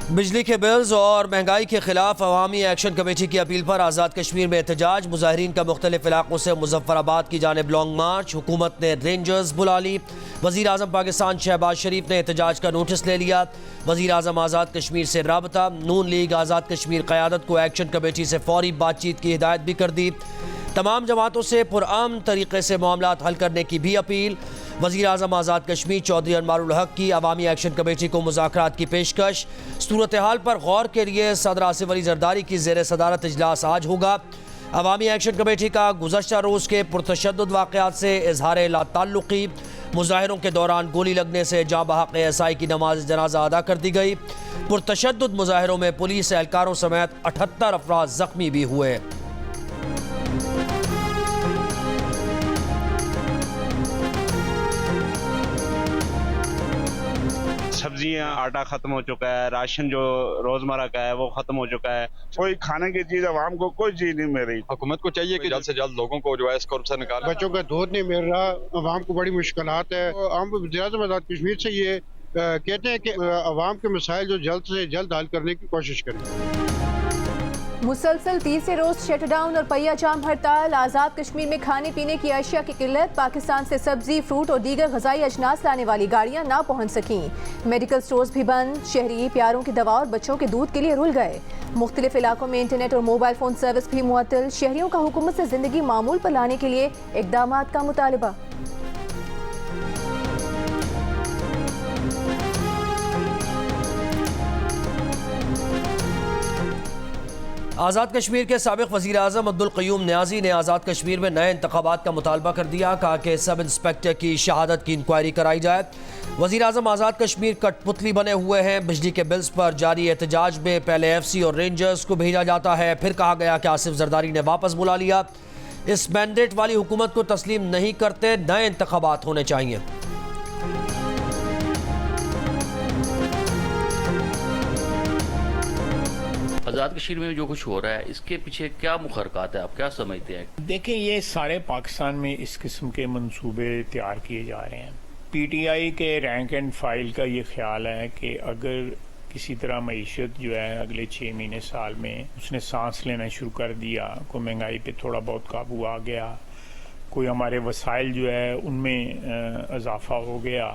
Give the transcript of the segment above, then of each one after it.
बिजली के बिल्स और महंगाई के खिलाफ अवामी एक्शन कमेटी की अपील पर आज़ाद कश्मीर में एहतजाज। मुजाहिरीन का मुख्तलिफ इलाकों से मुजफ्फराबाद की जानिब लॉन्ग मार्च। हुकूमत ने रेंजर्स बुला ली। वज़ीर आज़म पाकिस्तान शहबाज शरीफ ने एहतजाज का नोटिस ले लिया। वज़ीर आज़म आज़ाद कश्मीर से राबता। नून लीग आज़ाद कश्मीर क़यादत को एक्शन कमेटी से फौरी बातचीत की हिदायत भी कर दी। तमाम जमातों से पुरअमन तरीके से मामलात हल करने की भी अपील। वज़ीर आज़म आज़ाद कश्मीर चौधरी अनवारुल हक की अवामी एक्शन कमेटी को मुज़ाकरात की पेशकश। सूरत हाल पर गौर के लिए सदर आसिफ अली जरदारी की ज़ेर सदारत इजलास आज होगा। अवामी एक्शन कमेटी का गुज़श्ता रोज़ के पुरतशद्दुद वाक़यात से इजहार लाताल्लुक़ी। मुज़ाहिरों के दौरान गोली लगने से जाँ बहक़ एएसआई की नमाज जनाजा अदा कर दी गई। पुरतशद्दुद मुज़ाहिरों में पुलिस एहलकारों समेत 78 अफराद ज़ख्मी भी हुए। सब्जियां आटा खत्म हो चुका है, राशन जो रोजमर्रा का है वो खत्म हो चुका है। कोई खाने की चीज आवाम को कोई चीज नहीं मिल रही। हुकूमत को चाहिए कि जल्द से जल्द लोगों को जो है इस कर्ब से निकाले। बच्चों का दूध नहीं मिल रहा, आवाम को बड़ी मुश्किलात है। हम वज़ीर-ए-आज़म आज़ाद कश्मीर से ये कहते हैं कि आवाम के मसाइल जो जल्द से जल्द हल करने की कोशिश करें। मुसलसल तीसरे रोज शटडाउन और पहिया जाम हड़ताल। आज़ाद कश्मीर में खाने पीने की अशिया की किल्लत। पाकिस्तान से सब्जी, फ्रूट और दीगर ग़िज़ाई अजनास लाने वाली गाड़ियां ना पहुंच सकीं। मेडिकल स्टोर्स भी बंद। शहरी प्यारों की दवा और बच्चों के दूध के लिए रुल गए। मुख्तलिफ इलाकों में इंटरनेट और मोबाइल फ़ोन सर्विस भी मुअत्तल। शहरियों का हुकूमत से ज़िंदगी मामूल पर लाने के लिए इक़दामात का मुतालबा। आज़ाद कश्मीर के साबिक़ वज़ीर आज़म अब्दुल क़य्यूम न्याज़ी ने आज़ाद कश्मीर में नए इंतख़ाबात का मुतालबा कर दिया। कहा कि सब इंस्पेक्टर की शहादत की इंक्वायरी कराई जाए। वज़ीर आज़म आज़ाद कश्मीर कठपुतली बने हुए हैं। बिजली के बिल्स पर जारी एहतजाज में पहले FC और रेंजर्स को भेजा जाता है, फिर कहा गया कि आसिफ जरदारी ने वापस बुला लिया। इस मैंडेट वाली हुकूमत को तस्लीम नहीं करते। नए इंतख़ाबात होने चाहिए। आज़ाद कश्मीर में जो कुछ हो रहा है इसके पीछे क्या मुखरकात है, आप क्या समझते हैं? देखिए, ये सारे पाकिस्तान में इस किस्म के मंसूबे तैयार किए जा रहे हैं। PTI के रैंक एंड फाइल का ये ख्याल है कि अगर किसी तरह मईशत जो है अगले 6 महीने साल में उसने सांस लेना शुरू कर दिया, कोई महंगाई पे थोड़ा बहुत काबू आ गया, कोई हमारे वसाइल जो है उनमें इजाफा हो गया,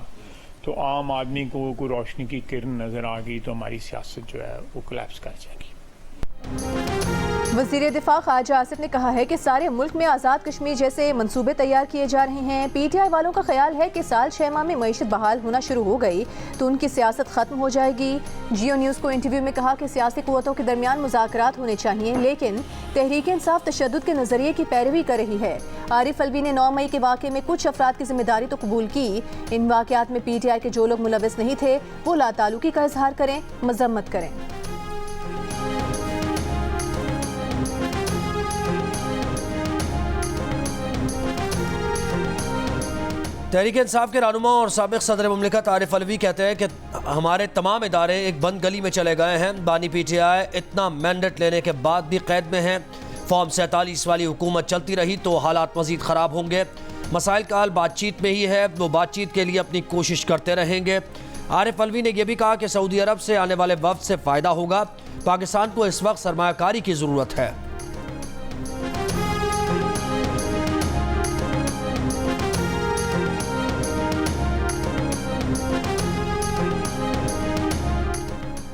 तो आम आदमी को कोई रोशनी की किरण नज़र आ गई, तो हमारी सियासत जो है वो कोलैप्स कर जाएगी। वज़ीर दिफा ख्वाजा आसिफ ने कहा है कि सारे मुल्क में आज़ाद कश्मीर जैसे मंसूबे तैयार किए जा रहे हैं। PTI वालों का ख्याल है कि साल 6 माह में मईशत बहाल होना शुरू हो गई तो उनकी सियासत ख़त्म हो जाएगी। जियो न्यूज़ को इंटरव्यू में कहा कि सियासी क़ुव्वतों के दरमियान मुज़ाकरात होने चाहिए, लेकिन तहरीक इंसाफ तशद्दुद के नज़रिए की पैरवी कर रही है। आरिफ अलवी ने 9 मई के वाक़े में कुछ अफराद की जिम्मेदारी तो कबूल की। इन वाक़यात में PTI के जो लोग मुलविस नहीं थे वो लाताल्लुकी का इजहार करें, मजम्मत करें। तहरीक इंसाफ के रहनुमा और साबिक़ सदर मुमलिकत आरिफ अलवी कहते हैं कि हमारे तमाम इदारे एक बंद गली में चले गए हैं। बानी PTI इतना मैंडेट लेने के बाद भी कैद में हैं। फॉर्म 47 वाली हुकूमत चलती रही तो हालात मज़ीद ख़राब होंगे। मसाइल का हल बातचीत में ही है, वो बातचीत के लिए अपनी कोशिश करते रहेंगे। आरिफ अलवी ने यह भी कहा कि सऊदी अरब से आने वाले वफ़द से फ़ायदा होगा। पाकिस्तान को इस वक्त सरमायाकारी की ज़रूरत है।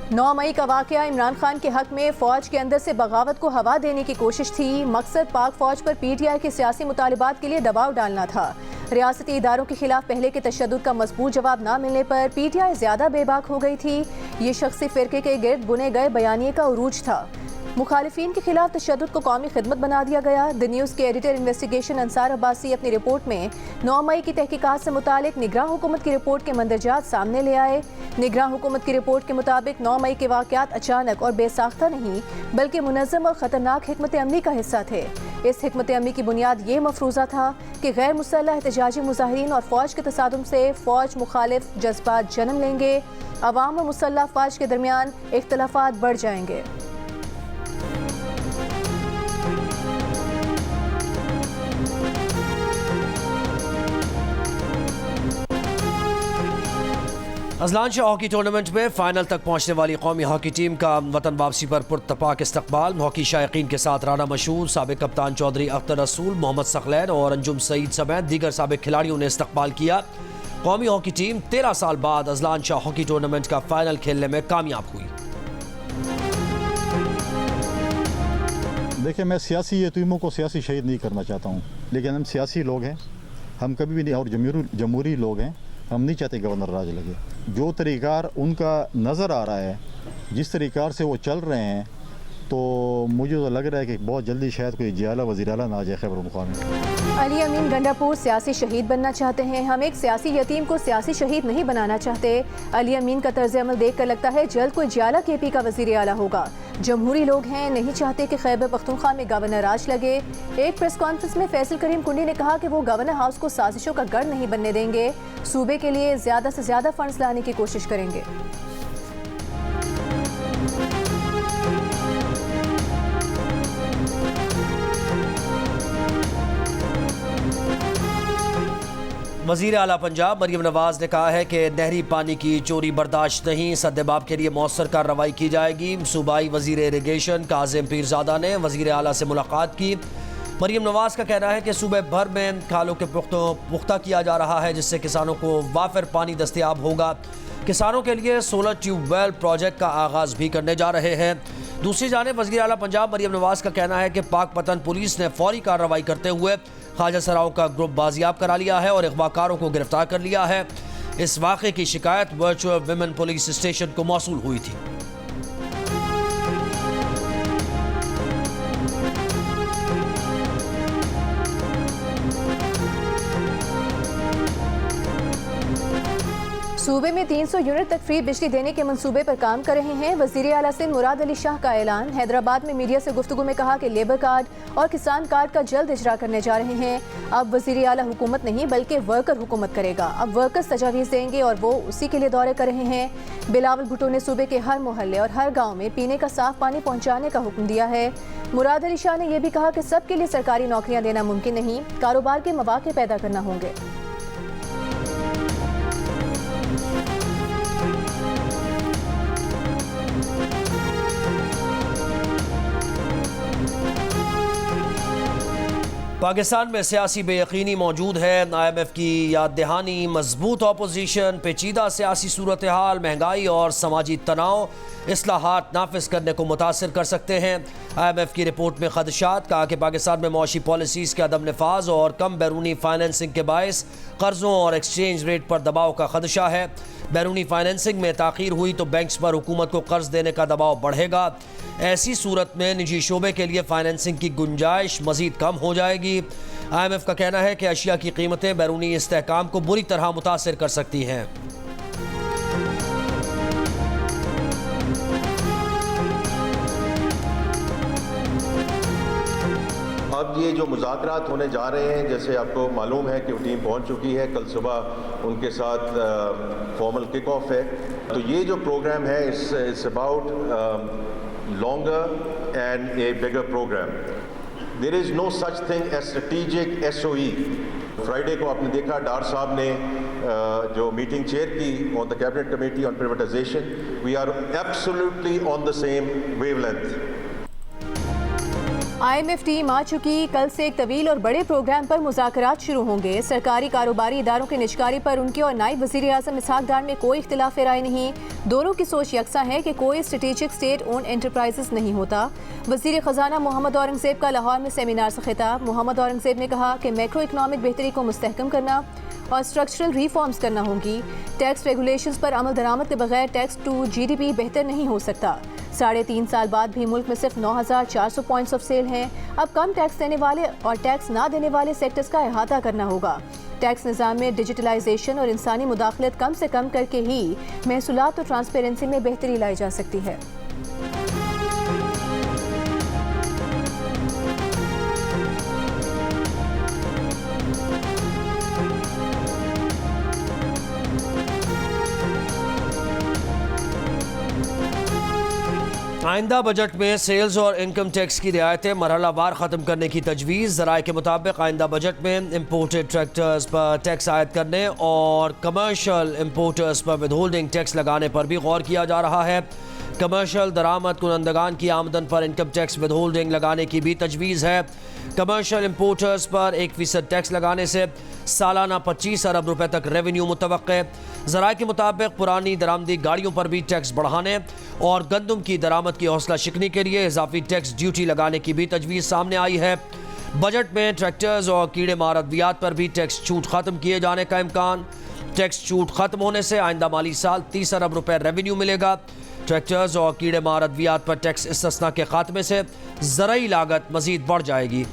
9 मई का वाक़या इमरान खान के हक में फ़ौज के अंदर से बगावत को हवा देने की कोशिश थी। मकसद पाक फ़ौज पर PTI के सियासी मुतालिबात के लिए दबाव डालना था। रियासती इदारों के खिलाफ पहले के तशद्दुद का मजबूत जवाब न मिलने पर PTI ज़्यादा बेबाक हो गई थी। ये शख्सी फ़िरके के गिर्द बुने गए बयानिए का उरूज था। मुखालिफिन के खिलाफ तशद्दुद को कौमी खिदमत बना दिया गया। द न्यूज़ के एडिटर इन्वेस्टिगेशन अंसार अब्बासी अपनी रिपोर्ट में 9 मई की तहकीकात से मुतालिक निगरान हुकूमत की रिपोर्ट के मंदरजात सामने ले आए। निगरान हुकूमत की रिपोर्ट के मुताबिक 9 मई के वाक़यात अचानक और बेसाख्ता नहीं बल्कि मुनज़्ज़म और ख़तरनाक हिकमत अमली का हिस्सा थे। इस हिकमत अमली की बुनियाद ये मफरूज़ा था कि गैर मुसल्लह एहतजाजी मुज़ाहिरीन और फ़ौज के तसादुम से फ़ौज मुखालिफ जज्बात जन्म लेंगे। अवाम और मुसल्लह अफ़वाज के दरमियान इख्तलाफात बढ़ जाएंगे। अजलान शाह हॉकी टूर्नामेंट में फाइनल तक पहुंचने वाली कौमी हॉकी टीम का वतन वापसी पर पुरतपाक इस्तकबाल। हॉकी शायकीन के साथ राना मशहूर, साबिक कप्तान चौधरी अख्तर रसूल, मोहम्मद सकलैन और अंजुम सईद समेत दीगर साबिक खिलाड़ियों ने इस्तकबाल किया। कौमी हॉकी टीम 13 साल बाद अजलान शाह हॉकी टूर्नामेंट का फाइनल खेलने में कामयाब हुई। देखिए, मैं सियासी यतीमों को सियासी शहीद नहीं करना चाहता हूँ, लेकिन हम सियासी लोग हैं, हम कभी भी नहीं, और जमहूरी लोग हैं, हम नहीं चाहते गवर्नर राज लगे। जो तरीक़ार उनका नज़र आ रहा है, जिस तरीक़ार से वो चल रहे हैं, तो मुझे तो लग रहा है कि बहुत जल्दी शायद कोई जियाला वज़ीर आला ना आ जाए खैबर मुक़ाम में। अली अमीन गंडापुर सियासी शहीद बनना चाहते हैं। हम एक सियासी यतीम को सियासी शहीद नहीं बनाना चाहते। अली अमीन का तर्ज अमल देख कर लगता है जल्द कोई जियाला केपी का वज़ीर आला होगा। जमहूरी लोग हैं, नहीं चाहते कि खैबर पख्तूनख्वा में गवर्नर राज लगे। एक प्रेस कॉन्फ्रेंस में फैसल करीम कुंडी ने कहा कि वो गवर्नर हाउस को साजिशों का गढ़ नहीं बनने देंगे, सूबे के लिए ज़्यादा से ज़्यादा फंड्स लाने की कोशिश करेंगे। वज़ीर आला पंजाब मरियम नवाज ने कहा है कि नहरी पानी की चोरी बर्दाश्त नहीं, सद्देबाब के लिए मौसर कार्रवाई की जाएगी। सूबाई वज़ीर इरिगेशन काज़िम पीरज़ादा ने वज़ीर आला से मुलाकात की। मरियम नवाज का कहना है कि सूबे भर में खालों के पुख्ता किया जा रहा है, जिससे किसानों को वाफिर पानी दस्तयाब होगा। किसानों के लिए सोलर ट्यूबवेल प्रोजेक्ट का आगाज़ भी करने जा रहे हैं। दूसरी जानिब वज़ीर आला पंजाब मरियम नवाज का कहना है कि पाक पतन पुलिस ने फौरी कार्रवाई करते हुए ख्वाजा सराओं का ग्रुप बाजियाब करा लिया है और अगवाकारों को गिरफ्तार कर लिया है। इस वाक़े की शिकायत वर्चुअल विमेन पुलिस स्टेशन को मौसूल हुई थी। सूबे में 300 यूनिट तक फ्री बिजली देने के मंसूबे पर काम कर रहे हैं। वज़ीर आला सिंध मुराद अली शाह का ऐलान। हैदराबाद में मीडिया से गुफ्तगू में कहा कि लेबर कार्ड और किसान कार्ड का जल्द इजरा करने जा रहे हैं। अब वज़ीर आला हुकूमत नहीं बल्कि वर्कर हुकूमत करेगा। अब वर्कर्स तजावीज़ देंगे और वो उसी के लिए दौरे कर रहे हैं। बिलावल भुट्टो ने सूबे के हर मोहल्ले और हर गाँव में पीने का साफ पानी पहुँचाने का हुक्म दिया है। मुराद अली शाह ने यह भी कहा कि सबके लिए सरकारी नौकरियाँ देना मुमकिन नहीं, कारोबार के मौके पैदा करना होंगे। पाकिस्तान में सियासी बेयकीनी मौजूद है। IMF की याद दहानी, मजबूत अपोजिशन, पेचीदा सियासी सूरत हाल, महंगाई और समाजी तनाव इस्लाहात नाफिज करने को मुतासर कर सकते हैं। IMF की रिपोर्ट में खदशात, कहा कि पाकिस्तान में मौशी पॉलिसीज़ के अदम नफाज और कम बैरूनी फाइनेंसिंग के बायस कर्ज़ों और एक्सचेंज रेट पर दबाव का खदशा है। बैरूनी फाइनेंसिंग में ताख़ीर हुई तो बैंक्स पर हुकूमत को कर्ज देने का दबाव बढ़ेगा। ऐसी सूरत में निजी शोबे के लिए फाइनेंसिंग की गुंजाइश मज़ीद कम हो जाएगी। IMF का कहना है कि अशिया की कीमतें बैरूनी इस्तेहकाम को बुरी तरह मुतासर कर सकती हैं। अब ये जो मुज़ाकरात होने जा रहे हैं, जैसे आपको मालूम है कि वो टीम पहुंच चुकी है, कल सुबह उनके साथ फॉर्मल किक ऑफ है। तो ये जो प्रोग्राम है it's about longer and a bigger programme. There is no such thing as strategic SOE। Friday को आपने देखा डार साहब ने जो मीटिंग चेयर की on the cabinet committee on privatisation, we are absolutely on the same wavelength. IMF team आ चुकी। कल से एक तवील और बड़े प्रोग्राम पर मुज़ाकरात शुरू होंगे। सरकारी कारोबारी इदारों की निजकारी पर उनके और नायब वज़ीर आज़म इसहाक डार में कोई इख्तिलाफ राय नहीं। दोनों की सोच यकसा है कि कोई स्ट्रेटेजिक स्टेट ओन एंटरप्राइजेस नहीं होता। वज़ीर ख़जाना मोहम्मद औरंगज़ेब का लाहौर में सेमिनार से खिताब। मोहम्मद औरंगज़ेब ने कहा कि मैक्रो इकनॉमिक बेहतरी को मुस्तहकम करना और स्ट्रक्चरल रिफॉर्म्स करना होगी। टैक्स रेगुलेशंस पर अमल दरामद के बगैर टैक्स टू GDP बेहतर नहीं हो सकता। 3.5 साल बाद भी मुल्क में सिर्फ 9,400 पॉइंट्स ऑफ सेल हैं। अब कम टैक्स देने वाले और टैक्स ना देने वाले सेक्टर्स का अहाता करना होगा। टैक्स निज़ाम में डिजिटलाइजेशन और इंसानी मुदाखलत कम से कम करके ही महसूलात और ट्रांसपेरेंसी में बेहतरी लाई जा सकती है। आइंदा बजट में सेल्स और इनकम टैक्स की रियायतें मरहलावार ख़त्म करने की तजवीज़। ज़राए के मुताबिक आइंदा बजट में इम्पोर्टेड ट्रैक्टर्स पर टैक्स आयद करने और कमर्शल इम्पोर्टर्स पर विदहोल्डिंग टैक्स लगाने पर भी गौर किया जा रहा है। कमर्शल दरामद कुनंदगान की आमदन पर इनकम टैक्स विदहोल्डिंग लगाने की भी तजवीज़ है। कमर्शल इम्पोर्टर्स पर 1% टैक्स लगाने से सालाना 25 अरब रुपए तक रेवेन्यू मुतवक्के। ज़राए के मुताबिक पुरानी दरामदी गाड़ियों पर भी टैक्स बढ़ाने और गंदम की दरामद की हौसला शिकनी के लिए इजाफी टैक्स ड्यूटी लगाने की भी तजवीज़ सामने आई है। बजट में ट्रैक्टर्स और कीड़े मार अद्वियात पर भी टैक्स छूट ख़त्म किए जाने का इम्कान। टैक्स छूट ख़त्म होने से आइंदा माली साल 30 अरब रुपए रेवेन्यू मिलेगा। ट्रैक्टर्स और कीड़े मार अद्वियात पर टैक्स इस्तिस्ना के खात्मे से ज़राई लागत मज़ीद बढ़ जाएगी।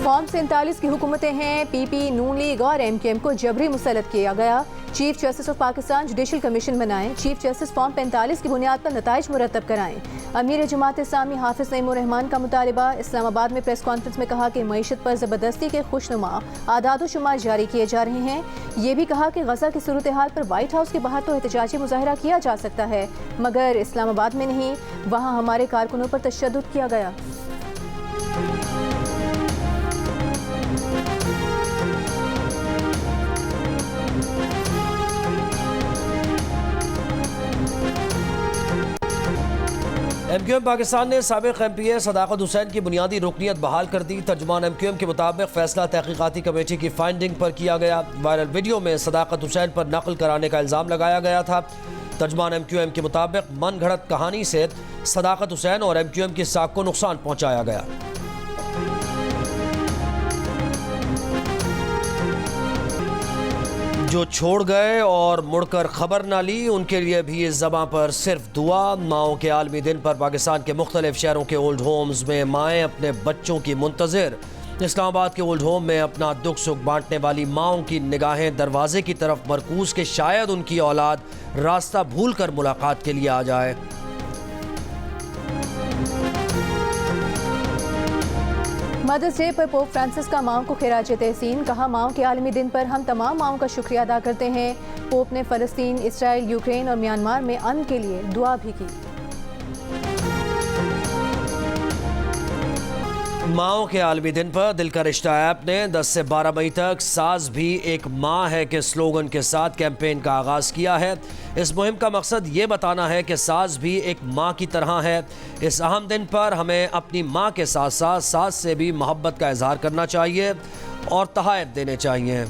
फॉर्म 47 की हुकूमतें हैं। पीपी, नून लीग और एमकेएम को जबरी मुसल्लत किया गया। Chief justice of Pakistan judicial commission बनाएं। चीफ जस्टिस फॉर्म 45 की बुनियाद पर नताइज मुरतब कराएं। अमीर जमात इस्लामी हाफिज नईमुर रहमान का मुतालबा। इस्लामाबाद में प्रेस कॉन्फ्रेंस में कहा कि मईशत पर ज़बरदस्ती के खुशनुमा आदाद शुमार जारी किए जा रहे हैं। ये भी कहा कि गजा की सूरत हाल पर वाइट हाउस के बाहर तो एहतजाजी मुजाहरा किया जा सकता है, मगर इस्लामाबाद में नहीं। वहाँ हमारे कारकुनों पर तशद्दुद किया गया। एमक्यूएम पाकिस्तान ने साबिक एमपीए सदाकत हुसैन की बुनियादी रुकनीत बहाल कर दी। तर्जुमान एमक्यूएम के मुताबिक फैसला तहकीकाती कमेटी की फाइंडिंग पर किया गया। वायरल वीडियो में सदाकत हुसैन पर नकल कराने का इल्ज़ाम लगाया गया था। तर्जुमान एमक्यूएम के मुताबिक मन घड़त कहानी से सदाकत हुसैन और एमक्यूएम की साख को नुकसान पहुँचाया गया। जो छोड़ गए और मुड़कर खबर ना ली, उनके लिए भी इस ज़बां पर सिर्फ दुआ। माओं के आलमी दिन पर पाकिस्तान के मुख्तलिफ शहरों के ओल्ड होम्स में माएँ अपने बच्चों की मुंतज़िर। इस्लामाबाद के ओल्ड होम में अपना दुख सुख बांटने वाली माओं की निगाहें दरवाजे की तरफ मरकूज़ के शायद उनकी औलाद रास्ता भूल कर मुलाकात के लिए आ जाए। मदर्स डे पर पोप फ्रांसिस का माओं को खिराज तहसीन। कहा, माओं के आलमी दिन पर हम तमाम माओं का शुक्रिया अदा करते हैं। पोप ने फ़लस्तीन, इसराइल, यूक्रेन और म्यांमार में अमन के लिए दुआ भी की। माओं के आलमी दिन पर दिल का रिश्ता ऐप ने 10 से 12 मई तक सास भी एक माँ है के स्लोगन के साथ कैंपेन का आगाज़ किया है। इस मुहिम का मकसद ये बताना है कि सास भी एक माँ की तरह है। इस अहम दिन पर हमें अपनी माँ के साथ साथ सास से भी मोहब्बत का इजहार करना चाहिए और तोहफ़े देने चाहिए।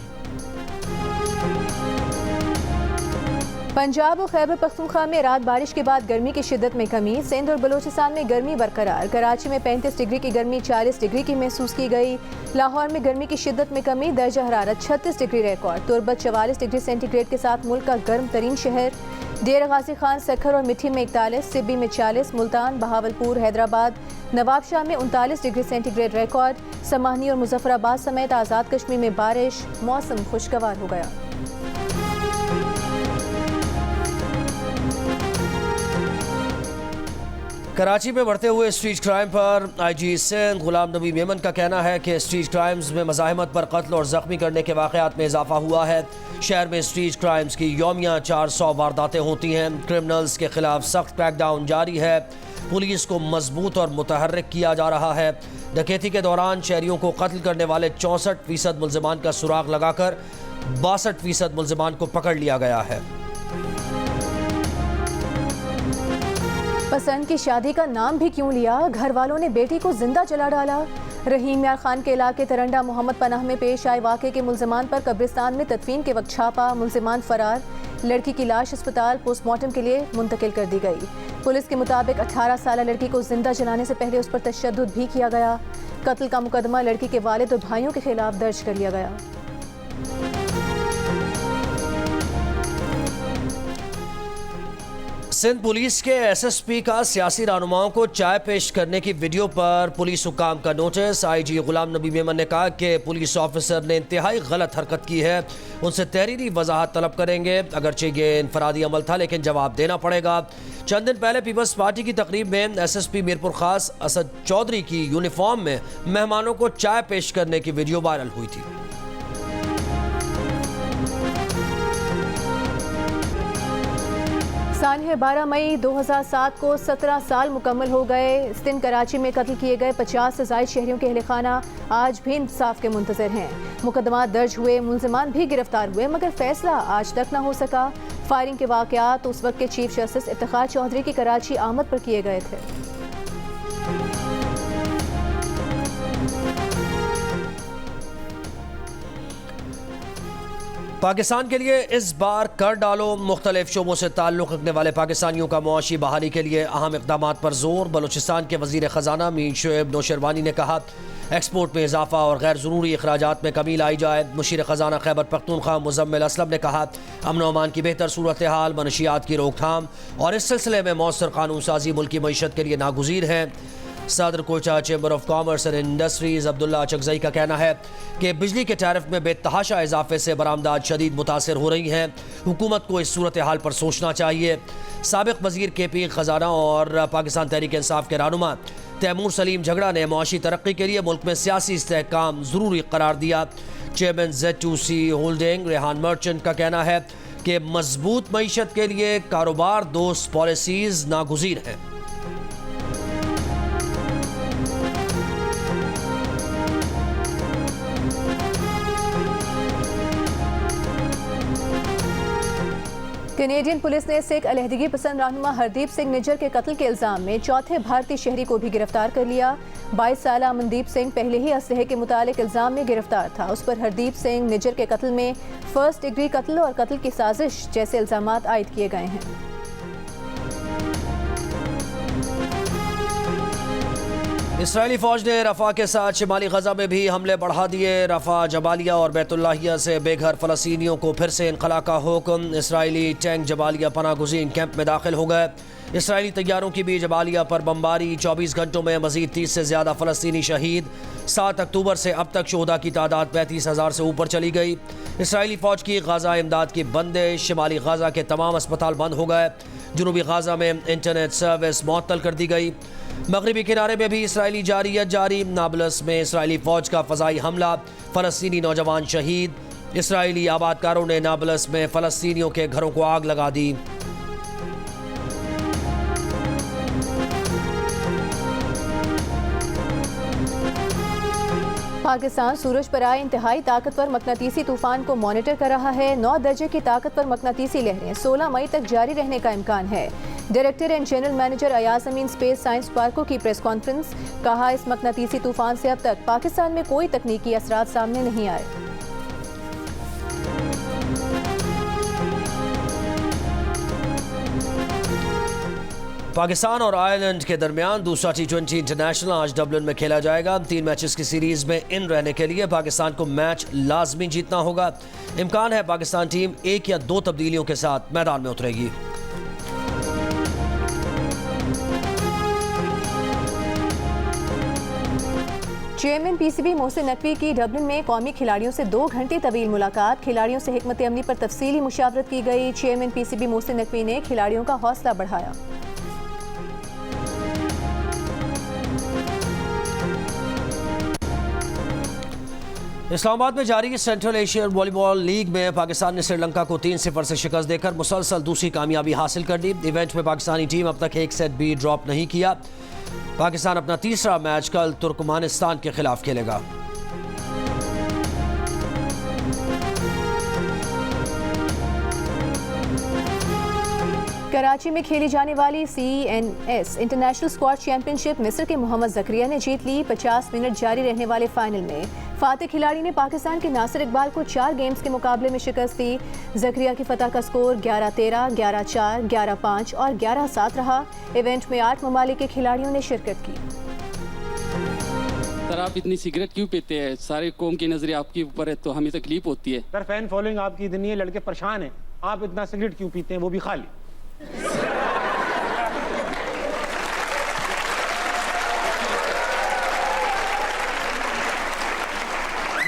पंजाब और खैबर पख्तूनख्वा में रात बारिश के बाद गर्मी की शिद्दत में कमी। सिंध और बलूचिस्तान में गर्मी बरकरार। कराची में 35 डिग्री की गर्मी 40 डिग्री की महसूस की गई। लाहौर में गर्मी की शिद्दत में कमी, दर्जा हरारत 36 डिग्री रिकॉर्ड। तुरबत 44 डिग्री सेंटीग्रेड के साथ मुल्क का गर्म तरीन शहर। डेरा गाजी खान, सखर और मिठी में 41, सिब्बी में 40, मुल्तान, बहावलपुर, हैदराबाद, नवाबशाह में 39 डिग्री सेंटीग्रेड रिकॉर्ड। समाहनी और मुजफ्फराबाद समेत आज़ाद कश्मीर में बारिश। मौसम खुशगवार हो गया। कराची में बढ़ते हुए स्ट्रीट क्राइम पर आईजी सिंध गुलाम नबी मेमन का कहना है कि स्ट्रीट क्राइम्स में मज़ाहमत पर कत्ल और ज़ख्मी करने के वाक़यात में इजाफा हुआ है। शहर में स्ट्रीट क्राइम्स की यौमिया 400 वारदातें होती हैं। क्रिमिनल्स के खिलाफ सख्त क्रैकडाउन जारी है। पुलिस को मजबूत और मुतहर्रिक किया जा रहा है। डकैती के दौरान शहरियों को कत्ल करने वाले 64% मुल्ज़िमान का सुराग लगाकर 62% मुल्ज़िमान को पकड़ लिया गया है। पसंद की शादी का नाम भी क्यों लिया, घर वालों ने बेटी को जिंदा जला डाला। रहीम यार खान के इलाके तरंडा मोहम्मद पनाह में पेश आए वाक़े के मुल्ज़िमान पर कब्रिस्तान में तदफीन के वक्त छापा। मुल्ज़िमान फरार। लड़की की लाश अस्पताल पोस्टमार्टम के लिए मुंतकिल कर दी गई। पुलिस के मुताबिक 18 साल लड़की को जिंदा जलाने से पहले उस पर तशद्दुद भी किया गया। कत्ल का मुकदमा लड़की के वालिद और भाइयों के खिलाफ दर्ज कर लिया गया। सिंध पुलिस के एसएसपी का सियासी रहनुमाओं को चाय पेश करने की वीडियो पर पुलिस हुकाम का नोटिस। आईजी गुलाम नबी मेमन ने कहा कि पुलिस ऑफिसर ने इंतहाई गलत हरकत की है, उनसे तहरीरी वजाहत तलब करेंगे। अगरचे ये इनफरादी अमल था लेकिन जवाब देना पड़ेगा। चंद दिन पहले पीपल्स पार्टी की तकरीब में एसएसपी मीरपुर खास असद चौधरी की यूनिफॉर्म में मेहमानों को चाय पेश करने की वीडियो वायरल हुई थी। सानह 12 मई 2007 को 17 साल मुकम्मल हो गए। इस दिन कराची में कत्ल किए गए 50 से ज़ायद शहरियों के अहलखाना आज भी इंसाफ के मुंतज़िर हैं। मुकदमा दर्ज हुए, मुलजमान भी गिरफ्तार हुए, मगर फैसला आज तक न हो सका। फायरिंग के वाक़यात उस वक्त के चीफ जस्टिस इफ्तिखार चौधरी की कराची आमद पर किए गए थे। पाकिस्तान के लिए इस बार कर डालो। मुख्तलिफ शोबों से ताल्लुक़ रखने वाले पाकिस्तानियों का मुआशी बहाली के लिए अहम इक़दाम पर जोर। बलूचिस्तान के वज़ीर ख़जाना मीर शोएब नौशरवानी ने कहा एक्सपोर्ट में इजाफा और गैर ज़रूरी अखराजात में कमी लाई जाए। मुशीर ख़जाना खैबर पख्तूनख्वा मुज़म्मिल असलम ने कहा अमन व अमान की बेहतर सूरत हाल, मनशियात की रोकथाम और इस सिलसिले में मौसर कानून साजी मुल्क की मईशत के लिए नागुज़ीर है। सदर Quetta chamber of commerce and industries Abdullah Chakzai का कहना है कि बिजली के टैरिफ में बेतहाशा इजाफे से बरामदात शदीद मुतासर हो रही हैं। हुकूमत को इस सूरत हाल पर सोचना चाहिए। साबिक वज़ीर KP ख़जाना और पाकिस्तान तहरीक इंसाफ के रहनुमा तैमूर सलीम झगड़ा ने मुआशी तरक्की के लिए मुल्क में सियासी इस्तेहकाम ज़रूरी करार दिया। Chairman Z2C holding Rehan merchant का कहना है कि मजबूत मईशत के लिए कारोबार दोस्त पॉलिसीज़ नागुज़ीर हैं। कैनेडियन पुलिस ने सिख अलहदगी पसंद रहनुमा हरदीप सिंह निज्जर के कत्ल के इल्ज़ाम में चौथे भारतीय शहरी को भी गिरफ्तार कर लिया। 22 साल अमनदीप सिंह पहले ही असलहे के मुतालिक इल्ज़ाम में गिरफ्तार था। उस पर हरदीप सिंह निज्जर के कत्ल में फर्स्ट डिग्री कत्ल और कत्ल की साजिश जैसे इल्ज़ाम आयद किए गए हैं। इसराइली फ़ौज ने रफ़ा के साथ शिमाली गजा में भी हमले बढ़ा दिए। रफ़ा, जबालिया और बैतुल्लाहिया से बेघर फ़लस्तीनियों को फिर से इनखला का हुक्म। इसराइली टैंक जबालिया पनाह गुज़ीन कैंप में दाखिल हो गए। इसराइली तैयारों की भी जबालिया पर बमबारी। 24 घंटों में मज़ीद 30 से ज़्यादा फ़लस्तीनी शहीद। 7 अक्टूबर से अब तक शोहदा की तादाद 35,000 से ऊपर चली गई। इसराइली फ़ौज की गाज़ा इमदाद की बंदिश। शिमाली गाज़ा के तमाम अस्पताल बंद हो गए। जनूबी गाज़ा में इंटरनेट सर्विस मुअत्तल कर दी गई। मगरबी किनारे में भी इसराइली जारियत जारी। नाबलस में इसराइली फ़ौज का फ़ज़ाई हमला, फ़लस्तीनी नौजवान शहीद। इसराइली आबादकारों ने नाबलस में फ़लस्तीनियों के घरों को आग लगा दी। पाकिस्तान सूरज पर आए इंतहाई ताकतवर मकनातीसी तूफान को मॉनिटर कर रहा है। 9 दर्जे की ताकतवर मकनातीसी लहरें 16 मई तक जारी रहने का इम्कान है। Director and general manager Ayaz Amin space science पार्कों की प्रेस कॉन्फ्रेंस। कहा इस मकनातीसी तूफान से अब तक पाकिस्तान में कोई तकनीकी असरात सामने नहीं आए। पाकिस्तान और आयरलैंड के दरमियान दूसरा T20 इंटरनेशनल आज डबलिन में खेला जाएगा। 3 मैचेस की सीरीज में इन रहने के लिए पाकिस्तान को मैच लाजमी जीतना होगा। इम्कान है पाकिस्तान टीम 1 या 2 तब्दीलियों के साथ मैदान में उतरेगी। चेयरमैन PCB मोहसिन नकवी की डबलिन में कौमी खिलाड़ियों से 2 घंटे तवील मुलाकात। खिलाड़ियों से हिकमत अमली पर तफसीली मुशावरत की गई। चेयरमैन PCB मोहसिन नकवी ने खिलाड़ियों का हौसला बढ़ाया। इस्लामाबाद में जारी सेंट्रल एशियन वॉलीबॉल लीग में पाकिस्तान ने श्रीलंका को 3-0 से शिकस्त देकर मुसलसल दूसरी कामयाबी हासिल कर दी। इवेंट में पाकिस्तानी टीम अब तक एक सेट भी ड्रॉप नहीं किया। पाकिस्तान अपना तीसरा मैच कल तुर्कमानिस्तान के खिलाफ खेलेगा। कराची में खेली जाने वाली CNS इंटरनेशनल स्क्वाश चैंपियनशिप मिस्र के मोहम्मद जकरिया ने जीत ली। 50 मिनट जारी रहने वाले फाइनल में फातिह खिलाड़ी ने पाकिस्तान के नासिर इकबाल को 4 गेम्स के मुकाबले में शिकस्त दी। जकरिया की फतह का स्कोर 11-13, 11-4, 11-5 और 11-7 रहा। इवेंट में 8 ममालिक के खिलाड़ियों ने शिरकत की। सर, आप इतनी सिगरेट क्यों पीते हैं? सारे कौम की नजरें आपके ऊपर है तो हमें तकलीफ होती है। सर, फैन फॉलोइंग आपकी इतनी है, लड़के परेशान हैं, आप इतना सिगरेट क्यों पीते हैं, वो भी खाली?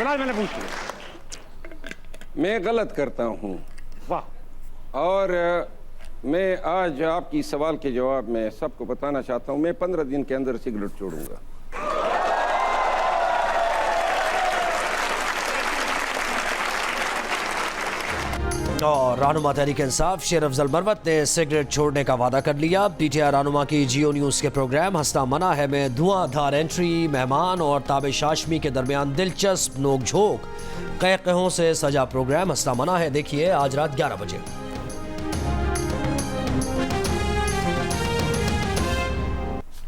मैंने पूछ लिया। मैं गलत करता हूँ। वाह। और मैं आज आपकी सवाल के जवाब में सबको बताना चाहता हूँ, मैं 15 दिन के अंदर सिगरेट छोड़ूंगा। और रहनुमा तहरीक इंसाफ शेर अफजल मरवत ने सिगरेट छोड़ने का वादा कर लिया। पीटीआई रहनुमा की जियो न्यूज़ के प्रोग्राम हंसना मना है में धुआंधार एंट्री, मेहमान और ताबिश हाशमी के दरमियान दिलचस्प नोकझोंक, कहकहों से सजा प्रोग्राम हंसना मना है। देखिए आज रात 11 बजे।